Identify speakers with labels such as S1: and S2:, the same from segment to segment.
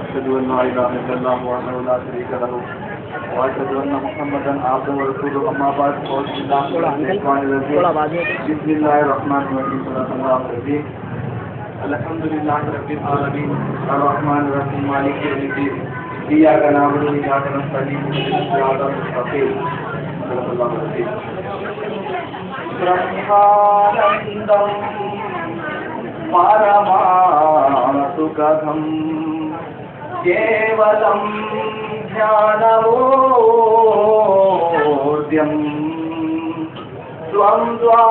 S1: أشهد أن لا إله إلا الله وحده لا شريك له وأشهد أن محمدا عبده ورسوله أما بعد فأعوذ بالله من الشيطان الرجيم بسم الله الرحمن الرحيم صدق الله العظيم الحمد لله رب العالمين الرحمن الرحيم مالك يوم الدين إياك نعبد وإياك نستعين اهدنا الصراط المستقيم صدق الله العظيم ब्रह्मानन्दं परमासुखदं केवलं ज्ञानमूर्त्यं द्वन्द्वातीतं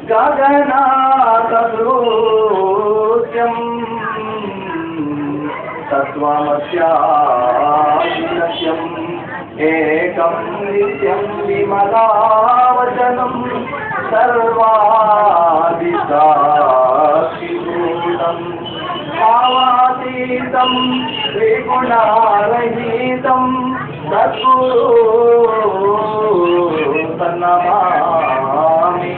S1: गगनासदृश्यं तत्त्वमस्यादिलक्ष्यम् एकं नित्यं विमलावचनं सर्वादिशाश्रिभूतं भावातीतं त्रिगुणारहितं सद्गुरु तन्नमामि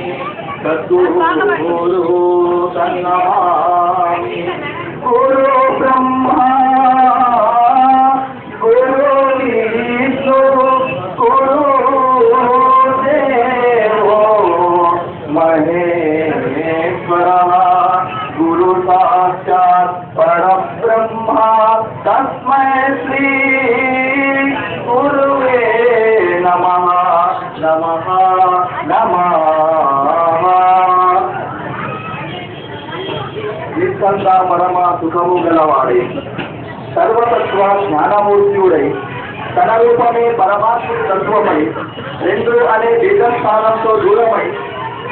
S1: सद्गुरु तन्नमामि गुरु ब्रह्मा गुरु साक्षात् परब्रह्मा तस्मै श्री गुरुवे नमः नमः नमः నిస్సంగా పరమ సుఖము గలవాడే సర్వతత్వ జ్ఞానమూర్తియుడై తన రూపమే పరమాత్మ తత్వమై రెండు అనే భేద స్థానంతో దూరమై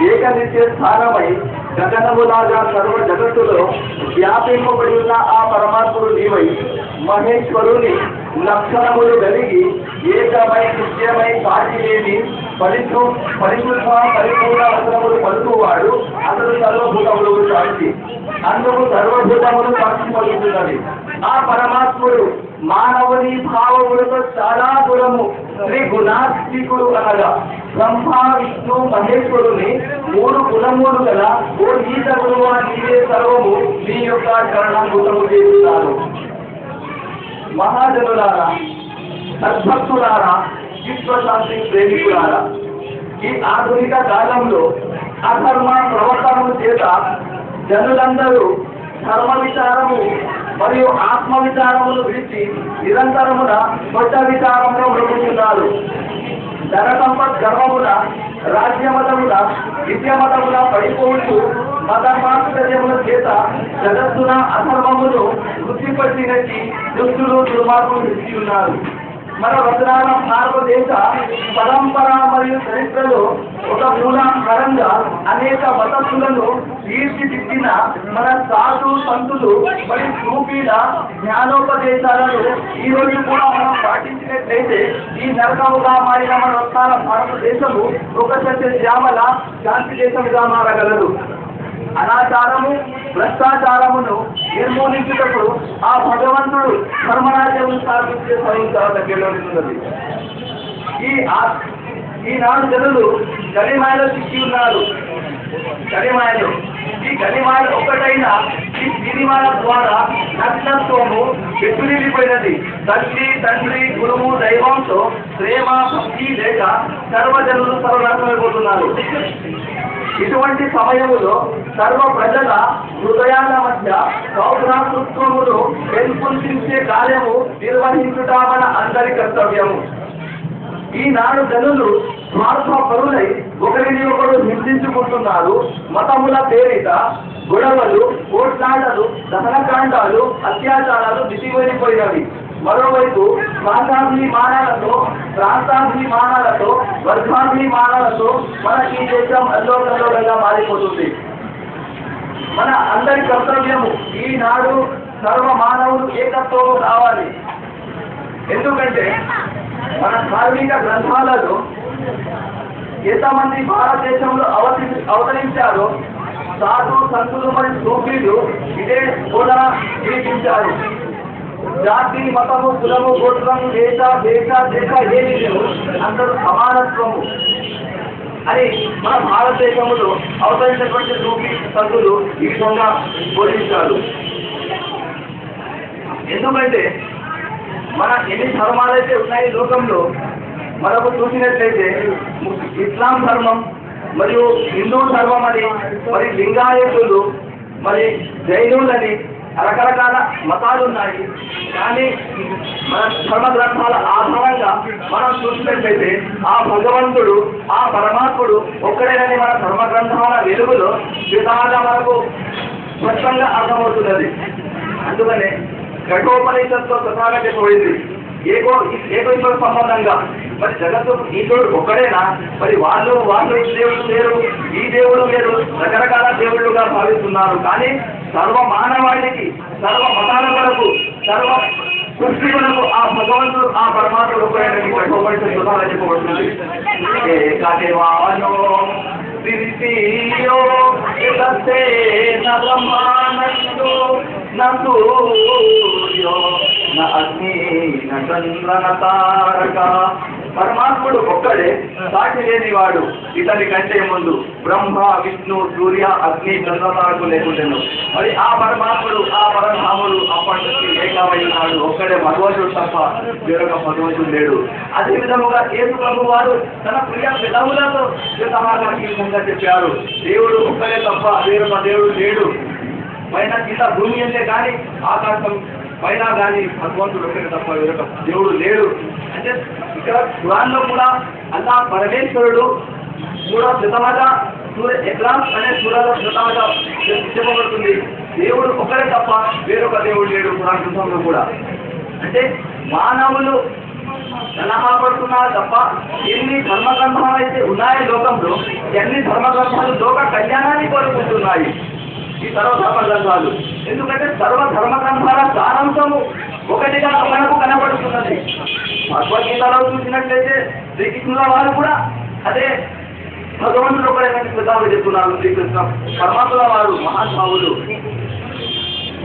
S1: ఏకనిత్య స్థానమై గగనములాగా సర్వ జగత్తులో వ్యాపింపబడి ఉన్న ఆ పరమాత్ముడు నీవై మహేశ్వరుని లక్షణములు కలిగి ఏకమై నిత్యమై సాటి లేని పరిశుద్ధ పరిపూర్ణ వచనములు పలుకువాడు అతడు సర్వభూతములు సాక్షి అందుకు సర్వభూతములు సాక్షి పలుకుతున్నది ఆ పరమాత్ముడు మానవుని భావములతో చాలా దూరము త్రిగుణాత్మికుడు అనగా బ్రహ్మ విష్ణు మహేశ్వరుని మూడు గుణములు గల ఓ ఈత గురువు నీవే సర్వము నీ యొక్క చరణాభూతము చేస్తున్నారు. మహాజనులారా, సద్భక్తులారా, విశ్వశాంతి ప్రేమికులారా, ఈ ఆధునిక కాలంలో అధర్మ ప్రవర్తనము చేత జనులందరూ ధర్మ విచారము మరియు ఆత్మ విచారములు విడిచి నిరంతరమున కొత్త విచారంలో బ్రతుకుతున్నారు. ధన సంపత్ గర్వముల రాజ్యమతముల విద్యమతముల పడిపోతూ మతమాశ్చర్యముల చేత జగత్తున అధర్మమును వృత్తిపట్టినట్టి దుష్టులు దుర్మార్గులు విడిచి ఉన్నారు. మన వచనాల భారతదేశ పరంపర మరియు చరిత్రలో ఒక మూలాధారంగా అనేక మతస్థులను తీర్చిదిద్దిన మన సాధు సంతులు మరియు సూఫీల జ్ఞానోపదేశాలను ఈ రోజు కూడా మనం పాటించినట్లయితే ఈ నరకముగా మారిన మన వస్తాల భారతదేశము ఒక సత్య శ్యామల శాంతి దేశంగా మారగలదు. అనాచారము భ్రష్టాచారమును నిర్మూలించుటప్పుడు ఆ భగవంతుడు ధర్మరాజ్యమును స్థాపించే సమయం దగ్గరలోనున్నది. ఈనాడు జనులు గలిమాయలో చిక్కి ఉన్నారు. గలిమాయలు ఈ గలిమాయలు ఒక్కటైన ఈ సినిమాల ద్వారా నగ్నత్వము వెతురిపోయినది. తల్లి తండ్రి గురువు దైవంతో ప్రేమ భక్తి లేక సర్వజనులు సర్వనాశమైపోతున్నారు. ఇటువంటి సమయములో సర్వ ప్రజల హృదయాల మధ్య సౌభ్రాతృత్వమును పెంపొందించే కార్యము నిర్వహించుట మన అందరి కర్తవ్యము. ఈనాడు జనులు స్వార్థ పరులై ఒకరిని ఒకరు హింసించుకుంటున్నారు. మతముల పేరిట గొడవలు, కోట్లాటలు, దహనకాండాలు, అత్యాచారాలు దిగిపోయినవి. మరోవైపు భాషాభిమానాలతో, ప్రాంతాభిమానాలతో, వర్గాభిమానాలతో మన ఈ దేశం అల్లోకల్లోలంగా మారిపోతుంది. మన అందరి కర్తవ్యము ఈనాడు సర్వ మానవులు ఏకత్వము కావాలి. ఎందుకంటే మన ధార్మిక గ్రంథాలలో ఎంతమంది భారతదేశంలో అవతరించారో సాధు సంతులు మరియు సూఫీలు ఇదే బోధన జీవించారు. జాతి మతము కులము గోత్రము దేశ ఏమి లేవు, అందరూ సమానత్వము. అని మన భారతదేశంలో అవతరించినటువంటి రూపీ సంతులు ఈ విధంగా బోధించారు. ఎందుకంటే మన ఎన్ని ధర్మాలైతే ఉన్నాయి లోకంలో మనకు చూసినట్లయితే ఇస్లాం ధర్మం మరియు హిందూ ధర్మం అని, మరి లింగాయతులు, మరి జైనులని రకరకాల మతాలు ఉన్నాయి. కానీ మన ధర్మ గ్రంథాల ఆధారంగా మనం చూసినట్లయితే ఆ భగవంతుడు, ఆ పరమాత్ముడు ఒక్కడేనని మన ధర్మ గ్రంథాల వెలుగులో విధాగా మనకు స్పష్టంగా అర్థమవుతున్నది. అందుకనే కఠోపనిషత్తులో స్వతహాగా చెప్పబడింది ఏకైక సంబంధంగా మరి జగత్తు ఈశ్వరుడు ఒక్కడేనా, మరి వాళ్ళు ఈ దేవుడు వేరు, ఈ దేవుడు వేరు, రకరకాల దేవుళ్ళుగా భావిస్తున్నారు. కానీ సర్వ మానవాళికి, సర్వ మతాల వరకు, సర్వ సృష్టి వరకు ఆ భగవంతుడు, ఆ పరమాత్ముడు ఒక్కడేనని కఠోపనిషత్తు స్వతహాగా చెప్పబడుతుంది. Sirtiyo itaste na brahmanando na suryo na agni na chandra na taraka. పరమాత్ముడు ఒక్కడే, సాటి లేనివాడు. ఇతని కంటే ముందు బ్రహ్మ, విష్ణు, సూర్య, అగ్ని, చంద్రతారకు లేకుండాను. మరి ఆ పరమాత్ముడు, ఆ పరధాముడు అప్పటి నుంచి ఏకమై ఉన్నాడు. ఒక్కడే భగవంతుడు తప్ప వేరొక భగవంతుడు లేడు. అదే విధముగా యేసు ప్రభు వారు తన ప్రియ పిల్లవులతో ఈ విధంగా చెప్పారు, దేవుడు ఒక్కడే తప్ప వేరొక దేవుడు లేడు. పైన కింద భూమి అంటే కానీ, ఆకాశం పైన కానీ భగవంతుడు ఒక్కడే తప్ప వేరొక దేవుడు లేడు. అంటే ఇక్కడ ఖురాన్లో కూడా అల్లా పరమేశ్వరుడు కూడా శతమగా ఇఖ్లాస్ అనే సూరాలో శతమగా చెప్పబడుతుంది. దేవుడు ఒకరే తప్ప వేరొక దేవుడు లేడు ఖురాన్ గ్రంథంలో కూడా. అంటే మానవులు సలహాపడుతున్నారు తప్ప ఎన్ని ధర్మగ్రంథాలు అయితే ఉన్నాయో లోకంలో, ఎన్ని ధర్మగ్రంథాలు లోక కళ్యాణాన్ని కోరుకుంటున్నాయి ఈ సర్వధర్మ గ్రంథాలు. ఎందుకంటే సర్వధర్మ గ్రంథాల సారాంశము ఒకటిగా మనకు కనబడుతున్నది. భగవద్గీతలో చూసినట్లయితే శ్రీకృష్ణుల వారు కూడా అదే భగవంతుడు ఒకడేనని కృతాలు చెప్తున్నారు. శ్రీకృష్ణ పరమాత్ముల వారు మహానుభావులు.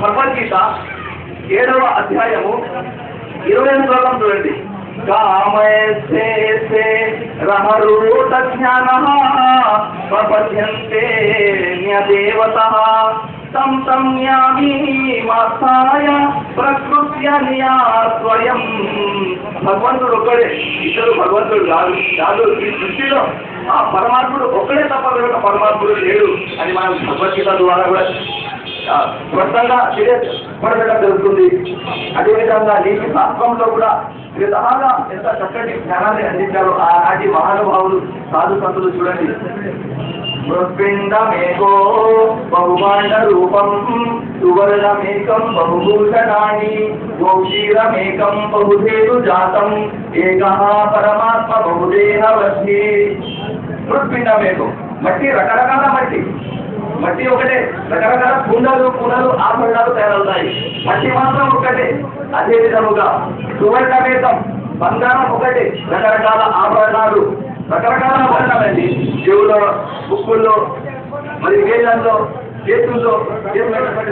S1: భగవద్గీత 7వ అధ్యాయము 20వ శ్లోకం చూడండి. కామయస్తే రహరూట జ్ఞానః ప్రపద్యంతే న్యదేవతః తం తం న్యామీమాస్థాయ ప్రకృత్యన్యా స్వయం. భగవంతుడు ఒక్కడే, ఇద్దరు భగవంతుడు కాదు. ఈ సృష్టిలో ఆ పరమాత్ముడు ఒక్కడే తప్ప వేరొక పరమాత్ముడు లేడు అని మనం భగవద్గీత ద్వారా కూడా స్పష్టంగా తెలియపడడం జరుగుతుంది. అదేవిధంగా నీతి శాస్త్రంలో కూడా విధాగా ఎంత చక్కటి జ్ఞానాన్ని అందించారు ఆనాటి మహానుభావులు, సాధు సంతులు. చూడండి, మృత్పిండమేకో బహుమాండ రూపం సువర్ణమేకం బహుభూషణాని గోక్షీరమేకం బహుధేను జాతం ఏకః పరమాత్మ బహుదేహవతి. మృత్పిండమేకం మట్టి, రకరకాల మట్టి ఒకటే, రకరకాల పునలు ఆభరణాలు తయారవుతాయి. మట్టి మాత్రం ఒకటే. అదే విధముగా సువర్ణమేకం బంగారం ఒకటే, రకరకాల ఆభరణాలు, రకరకాల ఆభరణాలండి. చెవులో, బుక్కుల్లో, మరి వేళ్ళల్లో, చేతుల్లో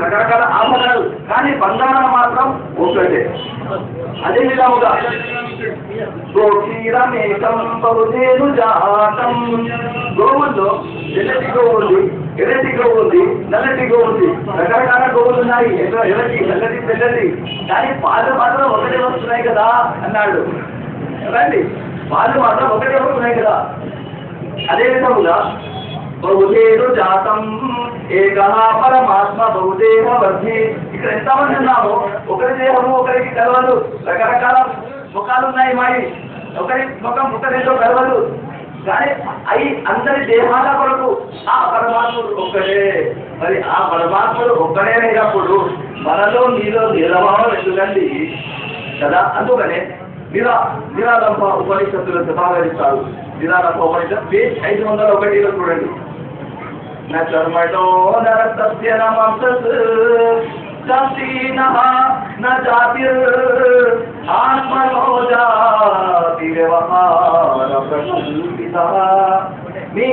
S1: రకరకాల ఆభరణాలు, కానీ బంగారం మాత్రం ఒకటే. అదే విధముగా గోక్షీరమేకం బహుధేను జాతం. గోవుల్లో తెల్లటి గోవు ఉంది, ఎర్రటి గోవు ఉంది, నల్లటి గోవు ఉంది. రకరకాల గోవులు ఉన్నాయి, ఎర్రటి, నల్లటి, తెల్లటి. కానీ పాలు మాత్రం ఒకటే వస్తున్నాయి కదా అన్నాడు. రండి, పాలు మాత్రం ఒకటే వస్తున్నాయి కదా. అదే విధముగా బహుధేను జాతం ఏకః పరమాత్మ బహుదేహవతి. ఇక్కడ ఎంతమంది ఉన్నామో ఒకరి దేహము ఒకరికి కలవదు, రకరకాల ముఖాలు ఉన్నాయి. మరి ఒకరి ముఖం ఒకరితో కలవదు, కానీ అవి అందరి దేహాల కొరకు ఆ పరమాత్ముడు ఒక్కడే. మరి ఆ పరమాత్ముడు ఒక్కడే అయినప్పుడు మనలో నీలో నిరభావం ఎందుకండి కదా. అందుకనే నిరాలంప ఉపనిషత్తులు సమాహరిస్తారు. నిరాలంప ఉపనిషత్తు పేజ్ 501 చూడండి. न कर्मणो नरस्य न मंसस् जातिनः न जातिर् आत्मनो जाति व्यवहार प्रकल्पितः. మీ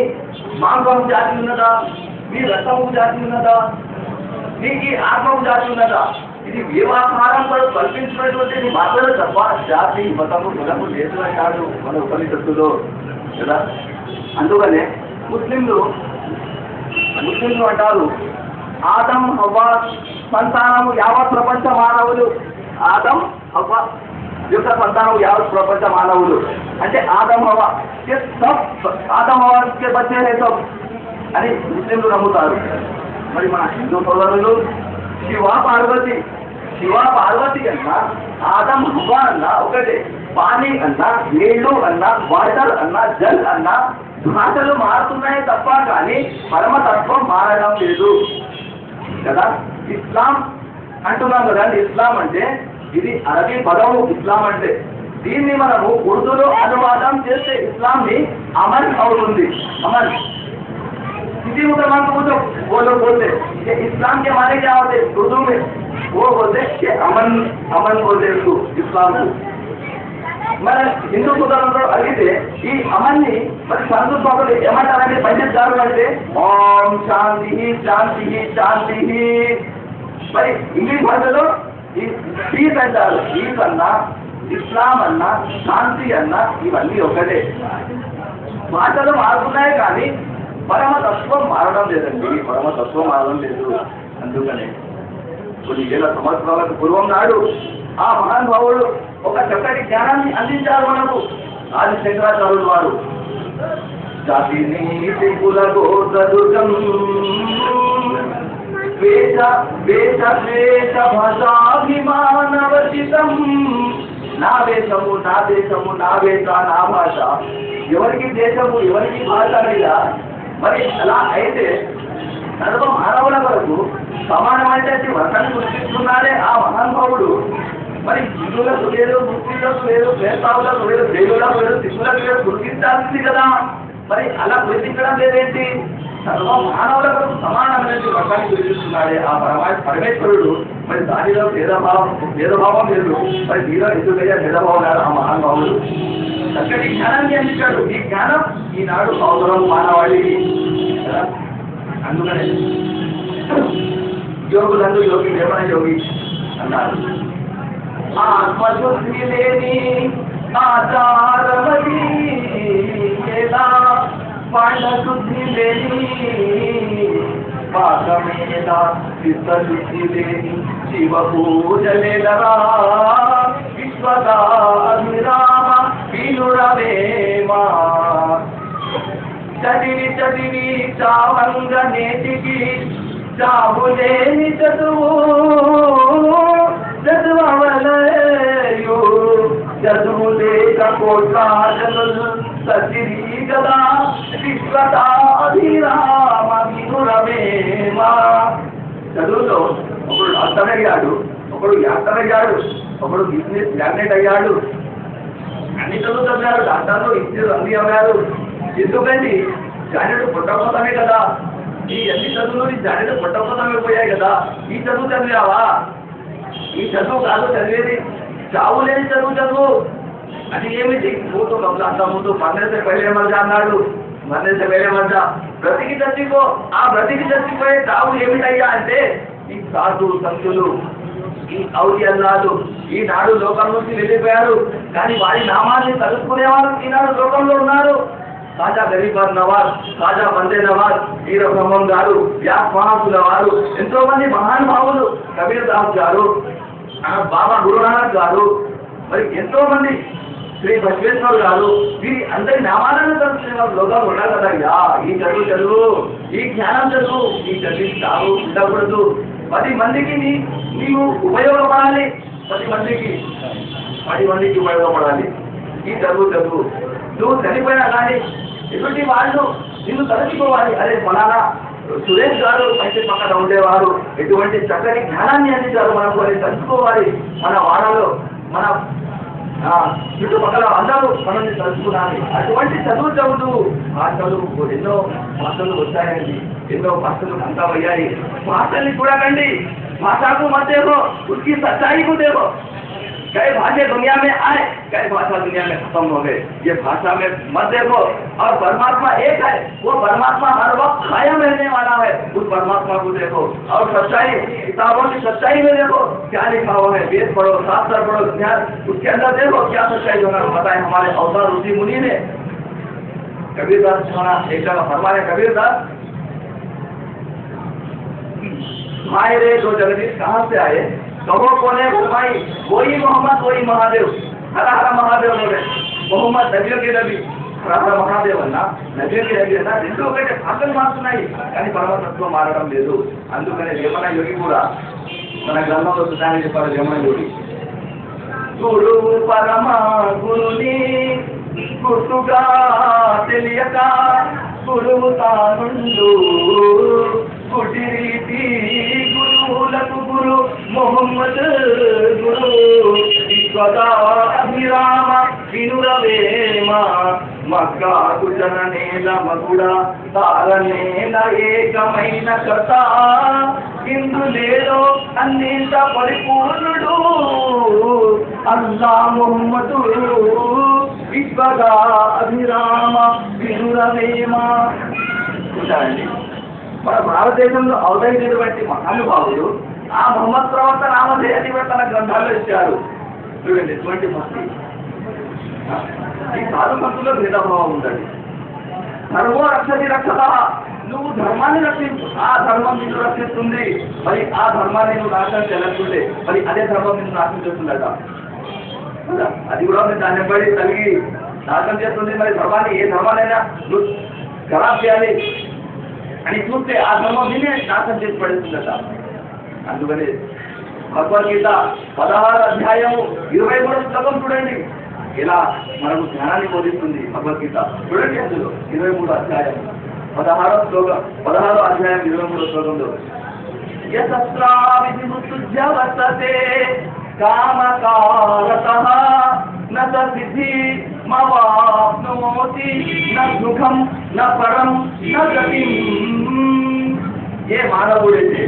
S1: మాంసం జాతి ఉన్నదా, మీ రసము జాతి ఉన్నదా, మీకు ఆత్మము జాతి ఉన్నదా? ఇది వ్యవహారం కల్పించినటువంటి మాత్రమే తప్ప జాతి మతము కులము లేదు కాదు మన ఉపనిషత్తులో కదా. అందుకనే ముస్లింలు అంటారు ఆదం హవ్వ సంతానము యావత్ ప్రపంచ మానవులు, ఆదం హవ్వ యొక్క సంతానం యావత్ ప్రపంచ మానవులు అంటే ఆదం హవ్వ ఆదం హవ్వకే బచ్చే హై సబ్ అని ముస్లింలు నమ్ముతారు. మరి మన హిందూ సోదరులు శివ పార్వతి అన్నా ఆదం హవ్వ అన్నా ఒకటే, పానీ అన్నా నీళ్లు అన్నా వాటర్ అన్నా జల్ అన్నా భాషలు మారుతున్నాయి తప్ప కానీ పరమతత్వం మారడం లేదు కదా. ఇస్లాం అంటున్నాం కదండి, ఇస్లాం అంటే ఇది అరబీ పదము ఇస్లాం అంటే. దీన్ని మనము ఉర్దూలో అనువాదం చేస్తే ఇస్లాంని అమల్ అవుతుంది. అమల్ किसी मुसलमान को पूछो वो लोग बोलते कि इस्लाम के माने क्या होते उर्दू में, वो बोलते कि अमन बोलते उसको इस्लाम को. మన హిందూ సోదరులు అడిగితే ఈ అమన్ని మరి సంస్కృతంలో ఏమంటారంటే పండిత్ గారు అంటే ఓం శాంతి శాంతి శాంతి. మరి ఇంగ్లీష్ భాషలో ఈ పీస్ అంటారు. పీస్ అన్నా ఇస్లాం అన్నా శాంతి అన్నా ఇవన్నీ ఒకటే. భాషలు మారుతున్నాయి కానీ పరమతత్వం మారడం లేదండి, పరమతత్వం మారడం లేదు. అందుకనే కొన్ని వేల సంవత్సరాలకు పూర్వం నాడు ఆ మహానుభావుడు ఒక చక్కటి జ్ఞానాన్ని అందించారు మనకు. ఆది శంకరాచార్యులు వారు జాతి నీతి కుల గోత్రదుర్గం వేష వేష వేష భాషాభిమానవర్జితం. నా వేషము నా దేశము నా వేష నా భాష, ఎవరికి దేశము ఎవరికి భాష మీద. మరి అలా అయితే సర్వ మానవుల వరకు సమానమైన వర్గాన్ని గుర్తిస్తున్నాడే ఆ మహానుభావుడు. మరి హిందువులకు లేదు, ముస్లింలకు లేదు, క్రైస్తవులకు లేదు, దేవులకు లేదు, సిక్కులకు లేదు, గుర్తించాల్సింది కదా. మరి అలా గుర్తించడం లేదేంటి? సర్వ మానవుల వరకు సమానమైన వర్గాన్ని గుర్తిస్తున్నాడే ఆ పరమేశ్వరుడు. మరి దానిలో భేదభావం లేదు. మరి దీనిలో ఎందుకయ్యా భేదభావం లేదు? ఆ మహానుభావుడు చక్కటి జ్ఞానాన్ని అందించాడు. ఈ జ్ఞానం ఈనాడు అవసరం మానవాళికి. అందుకనే యోగులందు యోగి వేమన యోగి అన్నారు. ఆత్మశుద్ధి లేని ఆచారమది లేదా పాండశుద్ధి లేని పాకమేదా చిత్తశుద్ధి లేని శివ పూజలేదరా విశ్వదాభిరామ వినురవేమా. చదివి చావంగ నేటికి చావులేని చదువలయో చదువు లేక కోట్లాజలు సచిరి గదా విశ్వదాభిరామ వినురవేమా. చదువులో ఒకడు డాక్టర్ అయ్యాడు, ఒకడు యాక్టర్ అయ్యాడు, ఒకడు బిజినెస్ మ్యాగ్నెట్ అయ్యాడు. అన్ని చదువు చదివారు, డాక్టర్లు ఇంజనీర్లు అన్ని అయ్యారు. ఎందుకండి? జానెడు పుట్టకోసమే కదా. ఈ అన్ని చదువులు నీ జానెడు పుట్టకోసమే పోయాయి కదా. ఈ చదువు చదివావా? ఈ చదువు కాదు చదివేది, చావు లేని చదువు. అది ఏమిటి? మూతు అంత ముందు మరణిస్తే పైలే మధ్య అన్నాడు. మరణిస్తే పైలే మధ్య బ్రతికి చచ్చిపో. ఆ బ్రతికి చచ్చిపోయే చావు ఏమిటయ్యా అంటే ఈ సాధు సంతులు, ఈ ఔద్యాలు ఈనాడు లోకం నుంచి వెళ్ళిపోయారు. కానీ వారి నామాన్ని తలుసుకునేవారు ఈనాడు లోకంలో ఉన్నారు. ఖాజా గరీబర్ నవాజ్, ఖాజా బందే నవాజ్, వీర బ్రహ్మం గారు, వ్యాస్ మహాసుల వారు, ఎంతో మంది మహానుభావులు, కబీర్ దాస్ గారు, బాబా గురునానక్ గారు, మరి ఎంతో మంది శ్రీ బసవేశ్వర్ గారు, వీరి అందరి నామాలను తలుచుకునే వారు లోకంలో ఉన్నారు కదా. ఈ చదువు, ఈ జ్ఞానం చదువు, ఈ చదివి చావు ఉండకూడదు. 10 మందికి నీవు ఉపయోగపడాలి. 10 మందికి ఉపయోగపడాలి. ఈ చదువు నువ్వు చనిపోయినా కానీ ఎటువంటి వాళ్ళు నిన్ను తలచుకోవాలి. అరే మనానా సురేష్ గారు అయితే పక్కన ఉండేవారు, ఎటువంటి చక్కని జ్ఞానాన్ని అందించారు మనకు అని తలుచుకోవాలి. మన వాడలో మన చుట్టుపక్కల అందరూ మనల్ని తలుచుకున్నాను. అటువంటి చదువుతూ ఆ చదువుకు ఎన్నో భాషలు వచ్చాయండి, ఎన్నో భాషలు అంతమయ్యాయి. భాషల్ని చూడకండి, భాషకు మत देखो, उसकी सच्चाई को देखो. कई भाषा दुनिया में आए, कई भाषा दुनिया में खत्म हो गए. ये भाषा में मत देखो. और परमात्मा एक है, वो परमात्मा हर वक्त कायम रहने वाला है. उस परमात्मा को देखो. और सच्चाई, किताबों की सच्चाई में देखो क्या लिखा हुआ है. वेद पढ़ो, शास्त्र पढ़ो, ध्यान उसके अंदर देखो क्या सच्चाई होना बताए हमारे अवतार ऋषि मुनि ने. कबीरदास हमारा एक जगह फरमाया, कबीरदास भाई रे दो जगदीश कहाँ से आए? कहो कोने फरमाई, वही मोहम्मद वही महादेव, हर हर महादेव बोले। मोहम्मद नबियों के नबी, हर हर महादेव अన్నా నబియోं के नबी అన్నా రెండు ఒకటే భాషలు మారుతున్నాయి కానీ పరమతత్వం మారడం లేదు. అందుకనే వేమన యోగి కూడా మన గ్రంథంలో సుధాన్ని చెప్పారు. వేమన యోగి గురువు పరమ గురుని గుర్తుగా తెలియక గురువు తానుండు గుడి రీతి గురువులకు గురు మొహమ్మద్ గురు విశ్వదా అభిరామ వినురవేమ మక్కాకు జననేల మగుడ తారనేల ఏకమైన కథ ఇందులేలో అన్నింత పరిపూర్ణుడు అల్లా మొహమ్మదు విశ్వదా అభిరామ వినురవేమ. చూడండి, మన భారతదేశంలో అవతరించినటువంటి మహానుభావులు ఆ మొహమ్మద్ ప్రవక్త నామధేయాన్ని కూడా తన గ్రంథాల్లో ఇచ్చారు. చూడండి ఎటువంటి భక్తి. ఈ సాధు భక్తుల్లో భేదభావం ఉందండి. ధర్మో రక్షతి రక్షత, నువ్వు ధర్మాన్ని రక్షించు, ఆ ధర్మం నిన్ను రక్షిస్తుంది. మరి ఆ ధర్మాన్ని నువ్వు నాశనం చేయాలనుకుంటే మరి అదే ధర్మం నిన్ను నాశనం చేస్తుందట. అది కూడా మీరు దాన్ని బడి తగిలి నాశనం చేస్తుంది. మరి ధర్మాన్ని ఏ ధర్మాన్నైనా నువ్వు ఖరాబ్ చేయాలి అని చూస్తే ఆ ధర్మం నిన్నే నాశనం చేసి పడుతుందట. అందుకని భగవద్గీత 16 అధ్యాయము 23వ శ్లోకం చూడండి, ఇలా మనకు జ్ఞానాన్ని బోధిస్తుంది భగవద్గీత. చూడండి అందులో 23వ అధ్యాయం 16వ శ్లోకం, 16వ అధ్యాయం 23వ శ్లోకంలో యశస్రావిధి మృత్యుజ్య వర్తతే కామకారతః న సిద్ధి మవాప్నోతి న సుఖం న పరం న గతిం. ఏ మానవుడైతే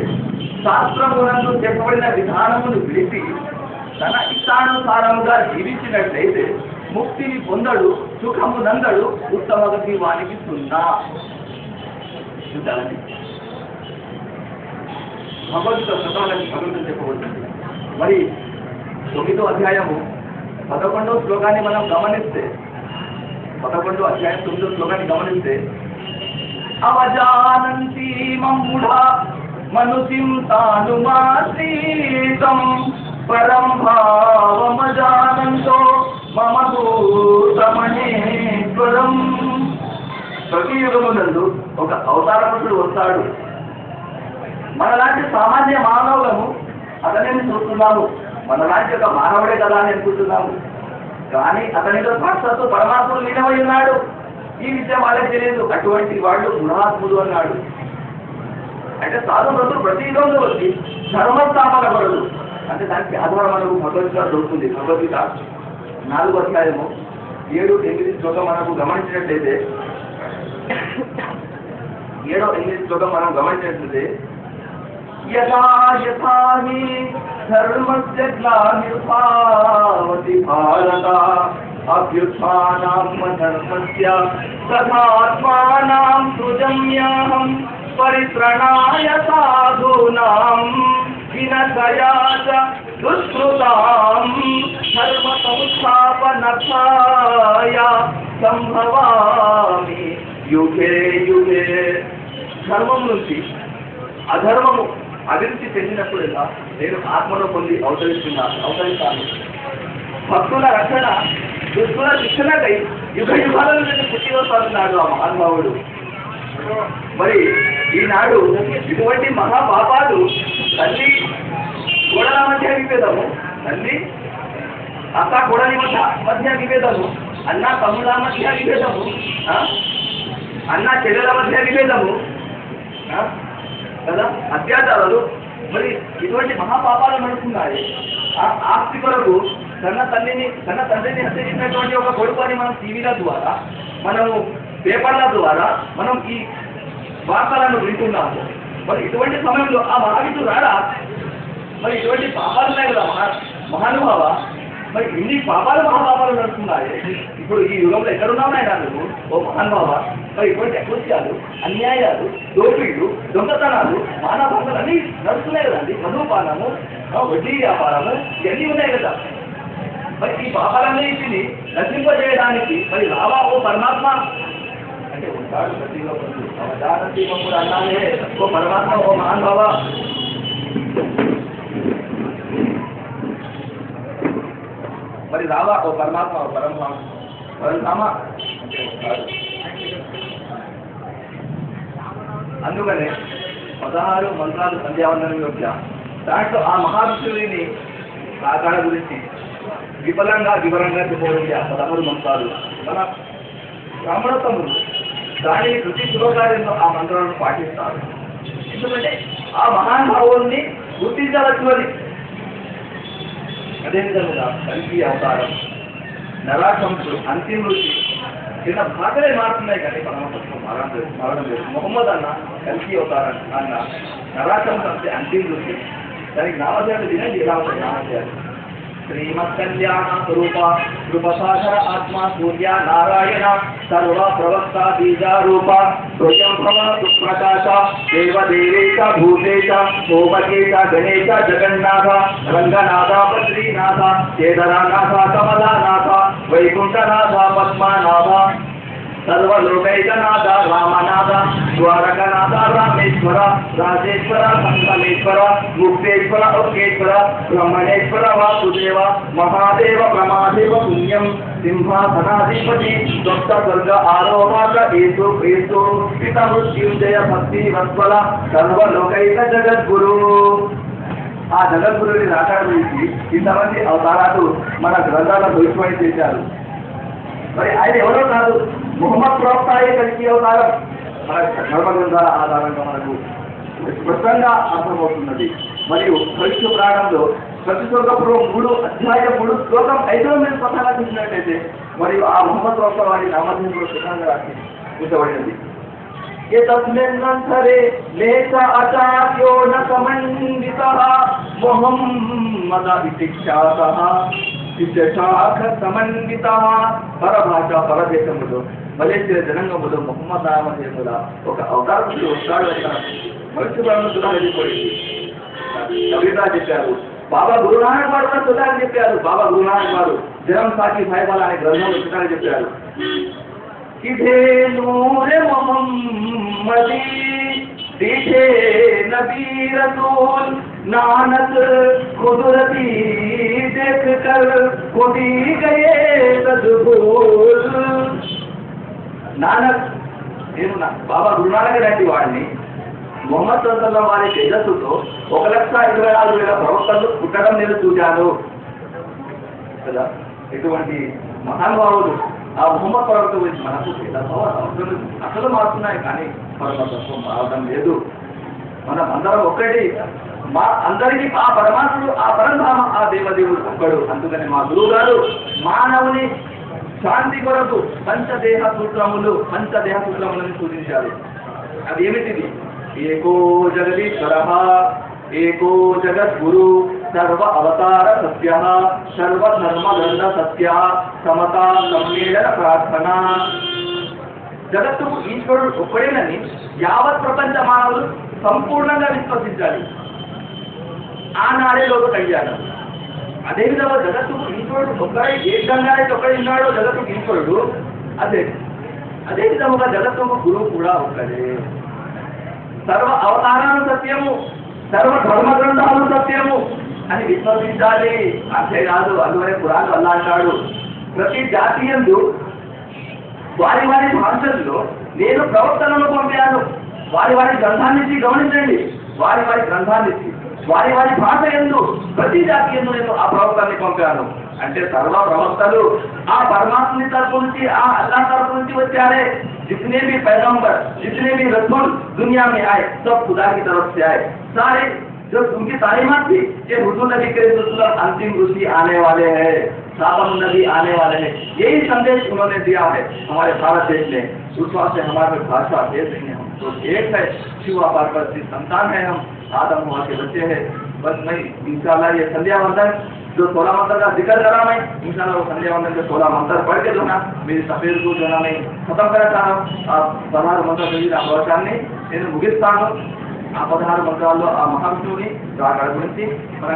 S1: శాస్త్రమునందు చెప్పబడిన విధానమును విడిచి తన ఇష్టానుసారముగా జీవించినట్లయితే ముక్తిని పొందడు, సుఖము నందడు, ఉత్తమ గతి వానికి సున్నా. చూడాలండి భగవద్గీత శ్లోకాలను భగవంతుడు చెప్పబడుతుంది. మరి 9వ అధ్యాయము 11వ శ్లోకాన్ని మనం గమనిస్తే, 11వ అధ్యాయం 9వ శ్లోకాన్ని గమనిస్తే అవజానంతి మమ్ముఢా మనుషిం తానుమాశ్రీతం పరం భావమజానంతో మమ భూతమహేశ్వరం. ప్రతి యుగమునందు ఒక అవతార పురుషుడు వస్తాడు. మనలాంటి సామాన్య మానవులను అతనిని చూస్తున్నాము, మనలాంటి ఒక మానవుడే కదా అని అనుకుంటున్నాము. కానీ అతనితో సాక్షాత్తు పరమాత్ముడు లీనమై ఉన్నాడు. ఈ విషయం వాళ్ళకి తెలియదు. అటువంటి వాళ్ళు గుణాత్ముడు అన్నాడు. అంటే సాధువులు ప్రతి యుగంలో వచ్చి ధర్మస్థాపన పడదు. అంటే దానికి ఆధారం మనకు భగవద్గీత దొరుకుతుంది. భగవద్గీత 4వ అధ్యాయము 7-8 శ్లోకం మనకు గమనించినట్లయితే 7-8 శ్లోకం మనం గమనించినట్లయితే యథా యథా హి ధర్మస్య గ్లానిర్భవతి భారత అభ్యుత్థానం ధర్మస్య తథాత్మానం సృజమ్యహం పరిత్రణాయ సాధూనాం వినశయాచ దుష్కృతాం ధర్మ సంస్థాపనాయ సంభవామి యుగే యుగే. ధర్మం నుంచి అధర్మము అభివృద్ధి చెందినప్పుడేలా నేను ఆత్మలో పొంది అవతరిస్తాను. భక్తుల రక్షణ, దుష్టుల శిక్షణకై యుగ యుగాల నుంచి పుట్టి వస్తున్నాడు ఆ మహానుభావుడు. మరి ఈనాడు ఇటువంటి మహాపాపాలు తల్లి గోడల మధ్య విభేదము, తల్లి అక్క గోడలి మధ్య విభేదము, అన్న తమ్ముల మధ్య విభేదము, అన్న చెల్లెల మధ్య విభేదము కదా, అత్యాచారాలు, మరి ఇటువంటి మహాపాపాలు నడుస్తున్నాయి. ఆస్తి కొరకు తన తండ్రిని హత్యించినటువంటి ఒక కొడుకుని మనం టీవీల ద్వారా, మనము పేపర్ల ద్వారా మనం ఈ వార్తలను వింటున్నాము. మరి ఇటువంటి సమయంలో ఆ మహావిష్ణుడు రాడా? మరి ఇటువంటి పాపాలు ఉన్నాయి కదా మహానుభావ, మరి ఇన్ని మహాపాపాలు నడుస్తున్నాయి. ఇప్పుడు ఈ యుగంలో ఎక్కడున్నాయి నువ్వు ఓ మహానుభావ? మరి ఇటువంటి అకృత్యాలు, అన్యాయాలు, దోపిళ్ళు, దొంగతనాలు, మానభంగాలు అన్నీ నడుస్తున్నాయి కదండి. మధుపానము, వడ్డీ వ్యాపారము ఇవన్నీ ఉన్నాయి కదా. మరి ఈ పాపాలన్నింటినీ నశింపజేయడానికి మరి రావా ఓ పరమాత్మ? वो परमात्मा वो महान बाबा మరి రావా ఓ పరమాత్మ ఓ పరంధామ అందుకనే 16 మంత్రాలు సంధ్యావందనం యొక్క దాంట్లో ఆ మహావిష్ణువుని ఆకార గురించి వివరంగా చెప్పబడింది. ఆ 16 మంత్రాలు మన బ్రాహ్మణోత్తములు దానిని ప్రతి శుభకార్యంలో ఆ మంత్రాలను పాటిస్తారు. ఎందుకంటే ఆ మహానుభావుల్ని గుర్తించవచ్చు అని. అదేవిధంగా కల్కి అవతారం, నరాకంసుడు, అంతిమ ఋషి చిన్న భాషలే మారుతున్నాయి కానీ పరమతత్వం మారడం లేదు. మొహమ్మద్ అన్న కల్కి అవతారం అన్న, నరాకంసుడు అంటే అంతిమ ఋషి. దానికి నామధ్యాలు వినండి ఎలా ఉంటాయి నామధ్యాలు. శ్రీమత్ కళ్యాణ స్వరూప కృపసాగర ఆత్మ సూర్య నారాయణ సర్వ ప్రవక్త బీజారూప స్వయం భవ సుప్రకాశ దేవదేవేశ భూతేశ ఓమకేశ గణేశ జగన్నాథ రంగనాథ బద్రీనాథ కేదారనాథ కమలానాథ వైకుంఠనాథ పద్మనాథ सर्वलोकैकनाथ रामनाथ द्वारकानाथ रामेश्वर राजेश्वर संगमेश्वर मुक्तेश्वर ओकेश्वर ब्रह्मणेश्वर वासुदेव महादेव प्रमादेव पुण्यम सिंहासनाधिपति स्वस्थ स्वर्ग आरोहक येसु क्रीस्तु पिता मृत्युंजय भक्ति वत्सल सर्वलोकैक जगद्गुरु. ఆ జగద్గురుని రాకడ గురించి ఇంతమంది అవతారాలు మన గ్రంథాల భవిష్యవాణి చేశారు. మరి ఆయన ఎవరో కాదు, ముహమ్మద్ ప్రవక్త కలిసి అవతారం మన ధర్మగ్రంథాల ఆధారంగా మనకు స్పష్టంగా అర్థమవుతున్నది. మరియు భవిష్య ప్రాణంలో ప్రతి స్వర్గపురం 3 అధ్యాయం 3 శ్లోకం 5వ మీరు స్వతహాగా చూసినట్టయితే మరియు ఆ ముహమ్మద్ ప్రవక్త వారి నామధేయంలో స్వతంగా రాసి ఉంచబడినది. ये तस्मिन्नन्तरे लेश आचार्यो न समन्वितः मोहम्मद इति ख्यातः शिष्यशाख समन्वितः. పరభాష పరదేశములో మలేషియా జనాంగములో మొహమ్మద్ నామధేయముల ఒక అవతారములు వస్తాడు అని భవిష్యత్తులను సుధారించిపోయింది. కవిత చెప్పారు, బాబా గురునానక్ వారు కూడా సుధారణ చెప్పారు. బాబా గురునానక్ వారు జనం సాకి సాయిబాల అనే గ్రంథంలో సుధారణ చెప్పారు. किधे नूर मोहम्मदी दिखे नबी रसूल नानक कुदरती देख कर खुदी गए सद्भूल. నానక్ నేను బాబా గురునానక్ లాంటి వాడిని మొహమ్మద్ సల్లల్లాహు వారి తేజస్సుతో 1,24,000 ప్రవక్తలు పుట్టడం నేను చూశాను కదా. ఇటువంటి మహానుభావులు ఆ ముహమ్మద్ ప్రవక్త గురించి మనకు అసలు మారుతున్నాయి కానీ పరమతత్వం మారడం లేదు. మనం అందరం ఒక్కటి, మా అందరికీ ఆ పరమాత్ముడు ఆ పరంధామ ఆ దేవదేవుడు ఒక్కడు. అందుకని మా గురువు గారు మానవుని శాంతి కొరకు పంచదేహ సూత్రములను సూచించారు. అది ఏమిటిది? ఏకో జగదీశ్వర ఏకో జగద్గురు సర్వ అవతార సత్య సర్వధర్మదండ సత్య సమతా సమ్మేళన ప్రార్థన. జగత్తుకు ఈశ్వరుడు ఒక్కడేనని యావత్ ప్రపంచ మానవులు సంపూర్ణంగా విశ్వసించాలి. ఆనాడే లోక కళ్యాణం. అదేవిధంగా జగత్తుకు ఈశ్వరుడు ఒక్కడే, ఏ విధంగా ఒక్కడే ఉన్నాడో జగత్తుకు ఈశ్వరుడు అదే విధముగా జగత్తుకు గురువు కూడా ఒక్కడే. సర్వ అవతారాలు సత్యము, సర్వ ధర్మ గ్రంథాలు సత్యము అని విశ్వసించాలి. అంతేకాదు అందువరే పురాణం అల్లా అంటాడు, ప్రతి జాతీయందు వారి భాషల్లో నేను ప్రవర్తనను పంపాను. వారి గ్రంథాన్ని గమనించండి. వారి గ్రంథాన్ని వారి భాష ఎందు ప్రతి జాతీయందు నేను ఆ ప్రవక్తని పంపాను. అంటే సర్వ ప్రవక్తలు ఆ పరమాత్మని తరపు నుంచి ఆ అల్లా తరపు నుంచి వచ్చారే. जितने भी पैगंबर जितने भी रसूल दुनिया में आए सब खुदा की तरफ से आए. सारे जो उनकी तालीमात थी कि हुजूर नबी करीम अंतिम ऋषि आने वाले हैं, साबन नबी आने वाले हैं, यही संदेश उन्होंने दिया है हमारे भारत देश में. उस वास्ते हमारे भाषा देश नहीं है, हम तो एक है, शिव पार्वती की संतान है, हम आदम हुआ के बच्चे हैं. बस मैं इंशाल्लाह ये संध्या वंदन जो 16 मंत्र का जिक्र करा मैं, इंशाल्लाह वो संध्या वंदन के 16 मंत्र पढ़ के जो ना मेरी तफसीर को जो ना मैं खत्म करना चाह रहा हूँ. आप 16 मंत्र चलिए आप प्रवचनाన్ని నేను ముగిస్తాను. ఆ 16 మంత్రాల్లో ఆ మహావిష్ణువుని రాకడ గురించి మన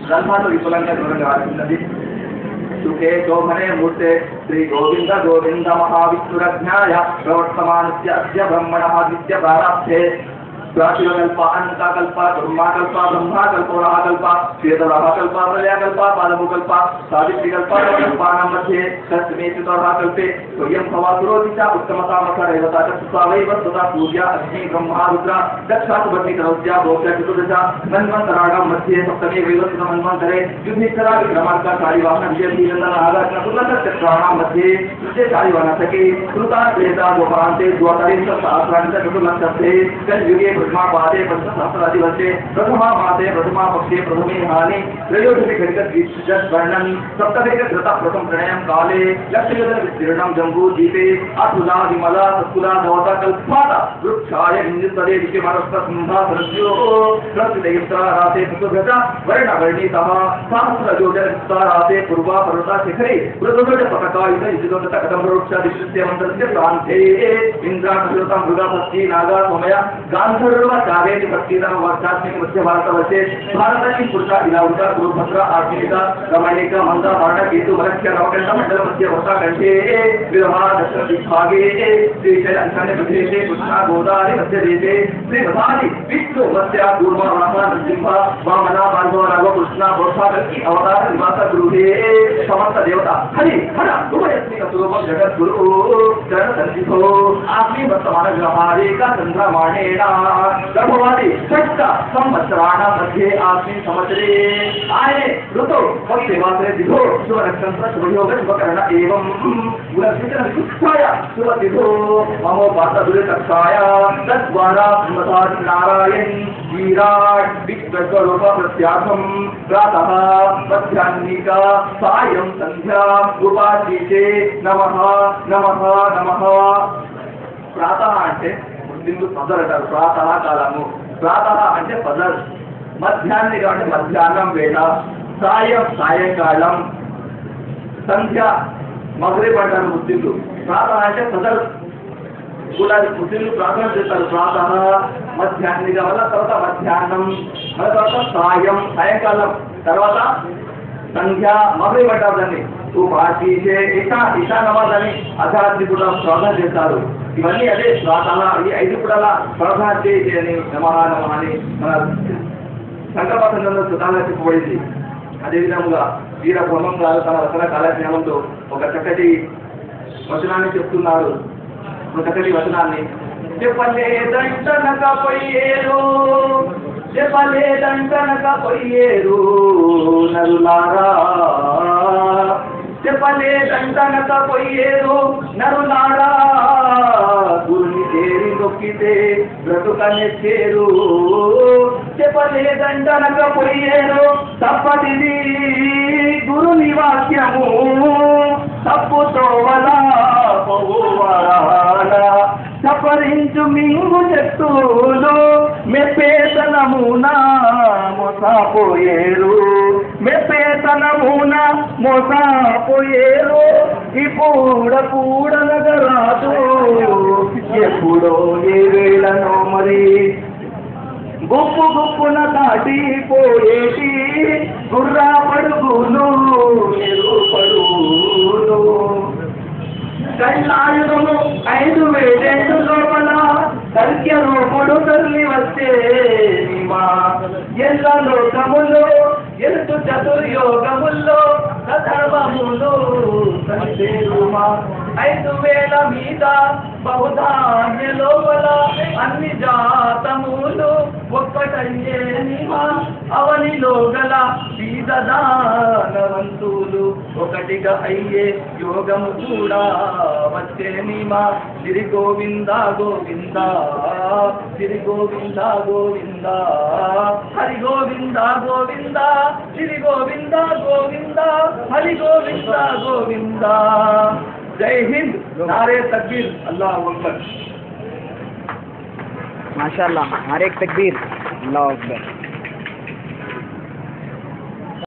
S1: గ్రంథాలు విపులంగా వివరంగా రాసినది. सुखे शोभने मूर्ते श्री गोविंद गोविंद महाविष्णुरज्ञाय प्रवर्तमानस्य अद्य ब्रह्मणः नित्य प्रारब्धे प्राचीनकल्प अनंतकल्प ब्रह्माकल्प ब्रह्माकल्प राहकल्प श्वेतराहकल्प प्रलयकल्प पादमुकल्प सावित्रिकल्प कल्पानां मध्ये तस्मै चितराहकल्पे स्वयं भवासुरोति च उत्तमतामसरेवता चतुस्सावैव तदा पूज्या अग्नि ब्रह्मा रुद्र दक्षासुभद्नि करोत्या भोक्या चतुर्दश मन्वन्तराणां मध्ये सप्तमे वैवस्वतमन्वन्तरे युधिष्ठिरा विक्रमार्का शालिवाहन विजयधीरन्दन आगात्म कुलचक्राणां मध्ये तृतीयशालिवाहनसखे कृता प्रेता गोपान्ते द्वादश सहस्राणि चतुर्लक्षस्थे कलियुगे प्रथमापादे पंचसहस्राधिवर्षे प्रथमा मासे प्रथमा पक्षे प्रथमे हानि त्रयोदशघटिकद्विजस्वर्णन् सप्तघटिकधृता प्रथम प्रणयं काले लक्षयोजन विस्तीर्णं जम्बूद्वीपे अतुला विमला सत्कुला भवता कल्पाता वृक्षाय हिन्दुपदे विषयमरस्तस्म्भासरस्यो प्रस्थितयुक्तारासे चतुर्भुजा वर्णवर्णितः सहस्रयोजनयुक्तारासे पूर्वा पर्वता शिखरे मृदुगजपतकायुध युजितोदतकदम्बवृक्षादिश्यमन्तस्य प्रान्ते इन्द्राक्षरता मृगाभक्ति नागा सोमया गांधर्व कावेरी भक्तिधर वर्षात्मिक मध्य भारतवर्षे भारताची पुरुषा इलावुका गुरुभद्रा आर्थिका रमणिका मंदा भारण केतु वरक्ष्य नवकंठ मंडल मध्य वर्षाकंठे विरहा दक्षिण दिग्भागे श्रीशैल अंशने प्रदेशे कृष्णा गोदावरी मध्य देशे श्री भवानी विष्णु मत्स्य कूर्म रामा नृसिंह वामना बांधव राघव कृष्णा बोधाकल्की अवतार निवास गृहे समस्त देवता हरि हर उभयस्मिक स्वरूपम जगत गुरु चरण संचितो आत्मी वर्तमान ग्रहारेका चंद्रमाणे गर्भवादी षष्ठ संवत्सराणां मध्ये आस्मिन् संवत्सरे आये ऋतौ पक्षवासरे दिधो शुभ नक्षत्र शुभयोग शुभकर्ण एवं गुणविचरण विशिष्टाय शुभतिथो ममोपातदुरितक्षाय तद्वारा श्रीमतादि नारायण विराट विश्वस्वरूप प्रत्यासं प्रातः मध्याह्निका सायं संध्या उपाशीषे नमः नमः नमः प्रातः అంటే పదర్ అంటారు ప్రాతः కాలము ప్రాతः అంటే పదర్ మధ్యాహ్నిక అంటే మధ్యాహ్నం వేళ సాయం సాయంకాలం సంధ్య మగరిబ్ అంటారు ముస్లింలు ప్రాతः అంటే పదర్ కూడా ముస్లింలు ప్రార్థన చేస్తారు ప్రాతः మధ్యాహ్నిక వల్ల తర్వాత మధ్యాహ్నం తర్వాత సాయం సాయంకాలం తర్వాత సంధ్య మగరిబ్ అంటారు దాన్ని ఉపాసీసే ఇషా నమాజ్ అని అర్ధరాత్రి కూడా ప్రార్థన చేస్తారు ఇవన్నీ అదే ప్రార్థన ఈ 5 పూటలా ప్రార్థన చేయని నమః నమః అని మన సంకల్పంలో సుధాగా చెప్పబడింది. అదేవిధంగా వీర బ్రహ్మం గారు తన రచన కాలజ్ఞానంతో ఒక చక్కటి వచనాన్ని చెప్తున్నారు. ఒక చక్కటి వచనాన్ని చెప్పలేదంటనకపోయేరు నరులారా చెప్పలేదంటనకపోయేరు నరులారా గురుని చేరి నొక్కితే బ్రతుకనెచ్చేరు చెప్పలేదంటనకపోయేరు తప్పటిది గురుని వాక్యము తప్పుతో వలా పోవాలా సపరించు మింగు చెట్టులు మెప్పేతనమునా మోసపోయేరు మెప్పేతనమున మోసపోయేరు ఇప్పుడనగరాదు ఎప్పుడో ఏ వేళనో మరి గుప్పు గుప్పున దాటిపోయేటి గుర్రా పడుగును పడుగును కళ్ళాయుధము 5,000 లోపల సత్య రూపుడు తల్లి వచ్చే ఎల్ల లోకములో ఎలుతు చతుర్యోగముల్లో సధర్మములు సంచేరుమా 5,000 మీద బహుధాన్య లోపల అన్ని జాతములు ఒక్కటయ్యే నిమా అవనిలో గల బీదదానవంతులు ఒకటిగా అయ్యే యోగము కూడా వచ్చే నిమా శ్రీ గోవింద గోవింద శ్రీ గోవింద గోవింద హరి గోవింద గోవింద శ్రీ గోవింద గోవింద హరి గోవింద గోవింద. जय हिंद, नारे तकबीर, अल्लाह अकबर.
S2: माशाअल्लाह, नारे तकबीर, अल्लाह अकबर.